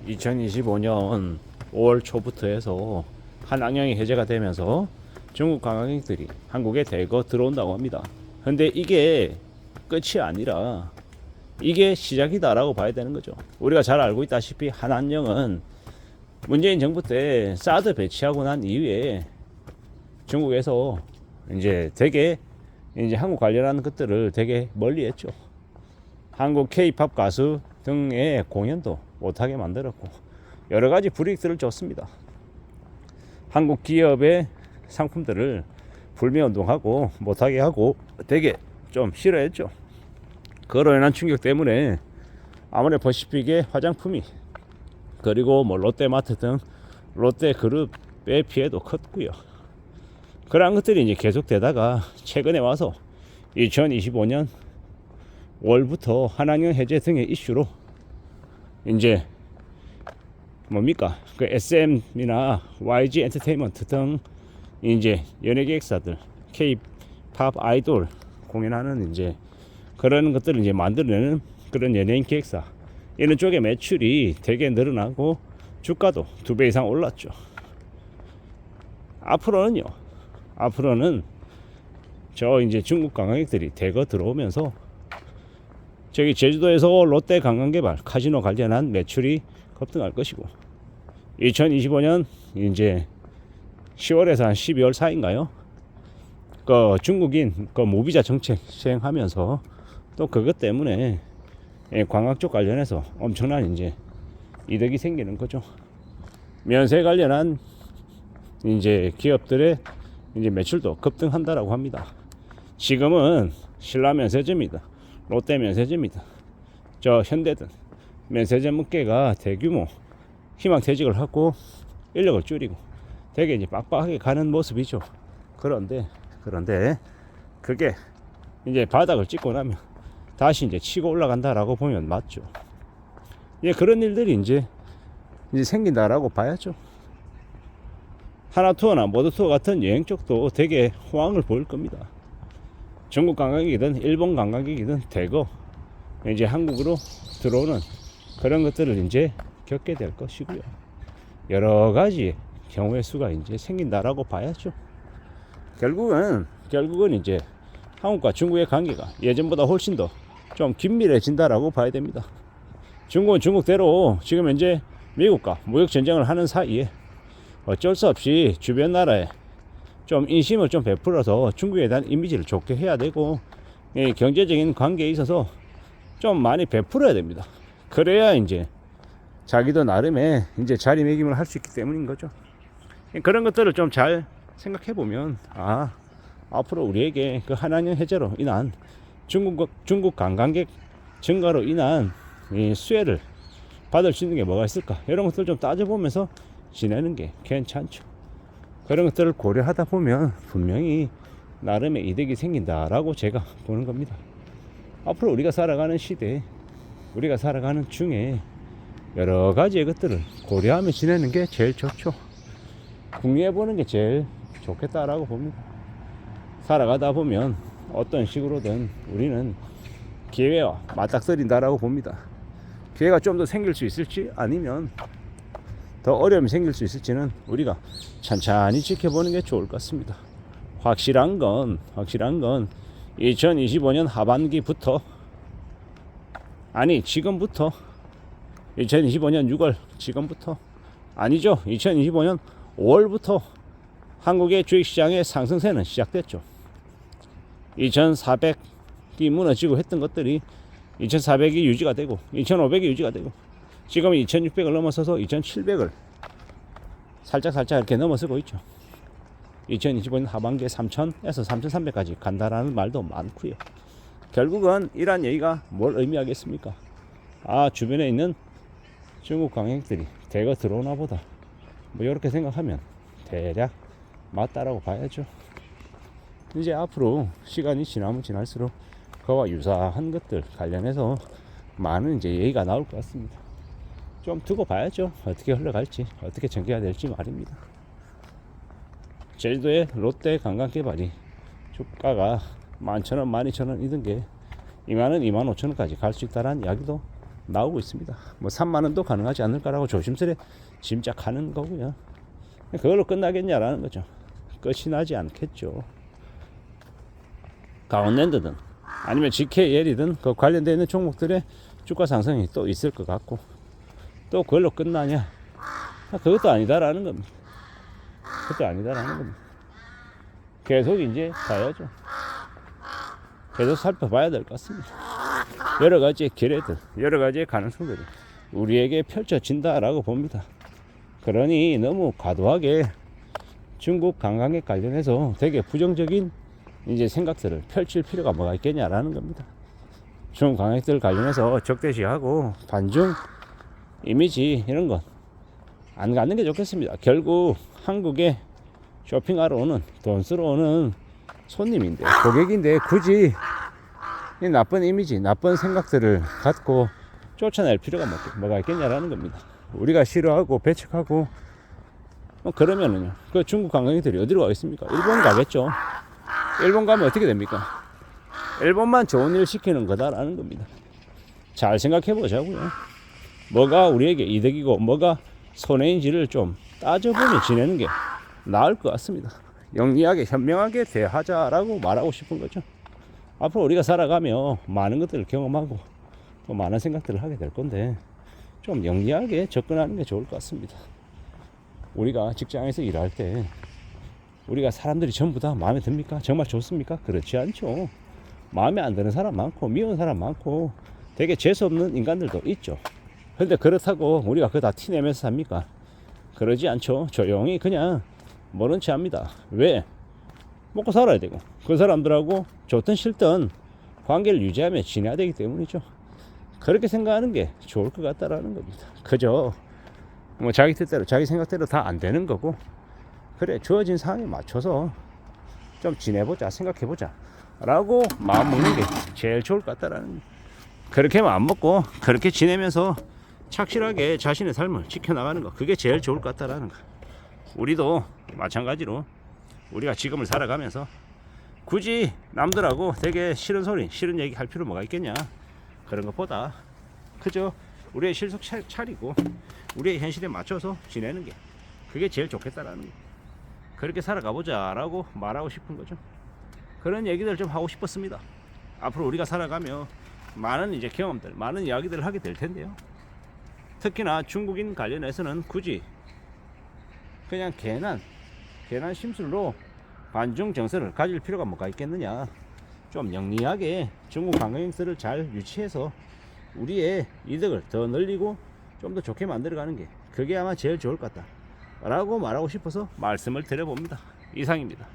2025년 5월 초부터 해서 한항령이 해제가 되면서 중국 관광객들이 한국에 대거 들어온다고 합니다. 근데 이게 끝이 아니라 이게 시작이다라고 봐야 되는 거죠. 우리가 잘 알고 있다시피 한한령은 문재인 정부 때 사드 배치하고 난 이후에 중국에서 이제 되게 이제 한국 관련한 것들을 되게 멀리했죠. 한국 K-팝 가수 등의 공연도 못하게 만들었고 여러 가지 불이익들을 줬습니다. 한국 기업의 상품들을 불매운동하고 못하게 하고 되게 좀 싫어했죠. 그로 인한 충격 때문에 아모레퍼시픽의 화장품이 그리고 뭐 롯데마트 등 롯데그룹의 피해도 컸고요. 그러한 것들이 이제 계속되다가 최근에 와서 2025년 5월부터 한항령 해제 등의 이슈로 이제 뭡니까 그 SM이나 YG 엔터테인먼트 등 이제 연예기획사들 K-팝 아이돌 공연하는 이제 그런 것들을 이제 만들어내는 그런 연예인 기획사 이런 쪽의 매출이 되게 늘어나고 주가도 2배 이상 올랐죠. 앞으로는 저 이제 중국 관광객들이 대거 들어오면서 저기 제주도에서 롯데 관광개발 카지노 관련한 매출이 급등할 것이고 2025년 이제 10월에서 한 12월 사이인가요? 그 중국인 그 무비자 정책 시행하면서 또 그것 때문에 관광 쪽 관련해서 엄청난 이제 이득이 생기는 거죠. 면세 관련한 이제 기업들의 이제 매출도 급등한다라고 합니다. 지금은 신라 면세점이다, 롯데 면세점이다, 저 현대든 면세점 업계가 대규모 희망퇴직을 하고 인력을 줄이고 되게 이제 빡빡하게 가는 모습이죠. 그런데 그게 이제 바닥을 찍고 나면 다시 이제 치고 올라간다라고 보면 맞죠. 예, 그런 일들이 이제 생긴다라고 봐야죠. 하나투어나 모더투어 같은 여행 쪽도 되게 호황을 보일 겁니다. 중국 관광객이든 일본 관광객이든 대거 이제 한국으로 들어오는 그런 것들을 이제 겪게 될 것이고요. 여러 가지 경우의 수가 이제 생긴다라고 봐야죠. 결국은 이제 한국과 중국의 관계가 예전보다 훨씬 더 좀 긴밀해진다라고 봐야 됩니다. 중국은 중국대로 지금 현재 미국과 무역 전쟁을 하는 사이에 어쩔 수 없이 주변 나라에 좀 인심을 좀 베풀어서 중국에 대한 이미지를 좋게 해야 되고 경제적인 관계에 있어서 좀 많이 베풀어야 됩니다. 그래야 이제 자기도 나름의 이제 자리매김을 할 수 있기 때문인 거죠. 그런 것들을 좀 잘 생각해 보면 앞으로 우리에게 그 한한령 해제로 인한 중국 관광객 증가로 인한 이 수혜를 받을 수 있는 게 뭐가 있을까, 이런 것들 좀 따져보면서 지내는 게 괜찮죠. 그런 것들을 고려하다 보면 분명히 나름의 이득이 생긴다라고 제가 보는 겁니다. 앞으로 우리가 살아가는 시대에 우리가 살아가는 중에 여러 가지의 것들을 고려하며 지내는 게 제일 좋죠. 궁리해보는 게 제일 좋겠다라고 봅니다. 살아가다 보면 어떤 식으로든 우리는 기회와 맞닥뜨린다라고 봅니다. 기회가 좀 더 생길 수 있을지 아니면 더 어려움이 생길 수 있을지는 우리가 천천히 지켜보는 게 좋을 것 같습니다. 확실한 건 2025년 하반기부터 지금부터 2025년 6월 지금부터 아니죠. 2025년 5월부터 한국의 주식시장의 상승세는 시작됐죠. 2400이 무너지고 했던 것들이 2400이 유지가 되고 2500이 유지가 되고 지금 2600을 넘어서서 2700을 살짝 이렇게 넘어서고 있죠. 2025년 하반기에 3000에서 3300까지 간다라는 말도 많고요. 결국은 이러한 얘기가 뭘 의미하겠습니까? 주변에 있는 중국 관광객들이 대거 들어오나 보다, 뭐 이렇게 생각하면 대략 맞다라고 봐야죠. 이제 앞으로 시간이 지나면 지날수록 그와 유사한 것들 관련해서 많은 이제 얘기가 나올 것 같습니다. 좀 두고 봐야죠. 어떻게 흘러갈지, 어떻게 전개가 될지 말입니다. 제주도의 롯데 관광개발이 주가가 11,000원, 12,000원 이던 게 2만원, 25,000원까지 갈 수 있다는 이야기도 나오고 있습니다. 뭐 3만 원도 가능하지 않을까라고 조심스레 짐작하는 거고요. 그걸로 끝나겠냐라는 거죠. 끝이 나지 않겠죠. 강원랜드든 아니면 GKL이든 그 관련되어 있는 종목들의 주가 상승이 또 있을 것 같고, 또 그걸로 끝나냐? 그것도 아니다라는 겁니다. 그것도 아니다라는 겁니다. 계속 이제 가야죠. 계속 살펴봐야 될 것 같습니다. 여러 가지 기회들, 여러 가지의 가능성들이 우리에게 펼쳐진다라고 봅니다. 그러니 너무 과도하게 중국 관광에 관련해서 되게 부정적인 이제 생각들을 펼칠 필요가 뭐가 있겠냐라는 겁니다. 중국 관광객들 관련해서 적대시하고 반중 이미지 이런 건 안 갖는 게 좋겠습니다. 결국 한국에 쇼핑하러 오는, 돈 쓰러 오는 손님인데, 고객인데 굳이 이 나쁜 이미지, 나쁜 생각들을 갖고 쫓아낼 필요가 뭐가 있겠냐라는 겁니다. 우리가 싫어하고 배척하고 그러면은요, 그 중국 관광객들이 어디로 가겠습니까? 일본 가겠죠. 일본 가면 어떻게 됩니까? 일본만 좋은 일 시키는 거다라는 겁니다. 잘 생각해 보자고요. 뭐가 우리에게 이득이고 뭐가 손해인지를 좀 따져보며 지내는 게 나을 것 같습니다. 영리하게 현명하게 대하자라고 말하고 싶은 거죠. 앞으로 우리가 살아가며 많은 것들을 경험하고 또 많은 생각들을 하게 될 건데, 좀 영리하게 접근하는 게 좋을 것 같습니다. 우리가 직장에서 일할 때 우리가 사람들이 전부 다 마음에 듭니까? 정말 좋습니까? 그렇지 않죠. 마음에 안 드는 사람 많고 미운 사람 많고 되게 재수없는 인간들도 있죠. 그런데 그렇다고 우리가 그거 다 티내면서 삽니까? 그러지 않죠. 조용히 그냥 모른 체 합니다. 왜? 먹고 살아야 되고 그 사람들하고 좋든 싫든 관계를 유지하며 지내야 되기 때문이죠. 그렇게 생각하는 게 좋을 것 같다라는 겁니다. 그저 뭐 자기 뜻대로 자기 생각대로 다 안 되는 거고, 그래 주어진 상황에 맞춰서 좀 지내보자, 생각해보자 라고 마음 먹는 게 제일 좋을 것 같다라는 겁니다. 그렇게 마음 먹고 그렇게 지내면서 착실하게 자신의 삶을 지켜나가는 거, 그게 제일 좋을 것 같다라는 거. 우리도 마찬가지로 우리가 지금을 살아가면서 굳이 남들하고 되게 싫은 소리, 싫은 얘기 할 필요 뭐가 있겠냐. 그런 것보다 그저 우리의 실속 차리고 우리의 현실에 맞춰서 지내는 게 그게 제일 좋겠다라는 거. 그렇게 살아가보자 라고 말하고 싶은 거죠. 그런 얘기들 좀 하고 싶었습니다. 앞으로 우리가 살아가며 많은 이제 경험들, 많은 이야기들을 하게 될 텐데요. 특히나 중국인 관련해서는 굳이 그냥 괜한 심술로 반중 정서를 가질 필요가 뭐가 있겠느냐. 좀 영리하게 중국 관광객들을 잘 유치해서 우리의 이득을 더 늘리고 좀 더 좋게 만들어가는 게 그게 아마 제일 좋을 것 같다 라고 말하고 싶어서 말씀을 드려봅니다. 이상입니다.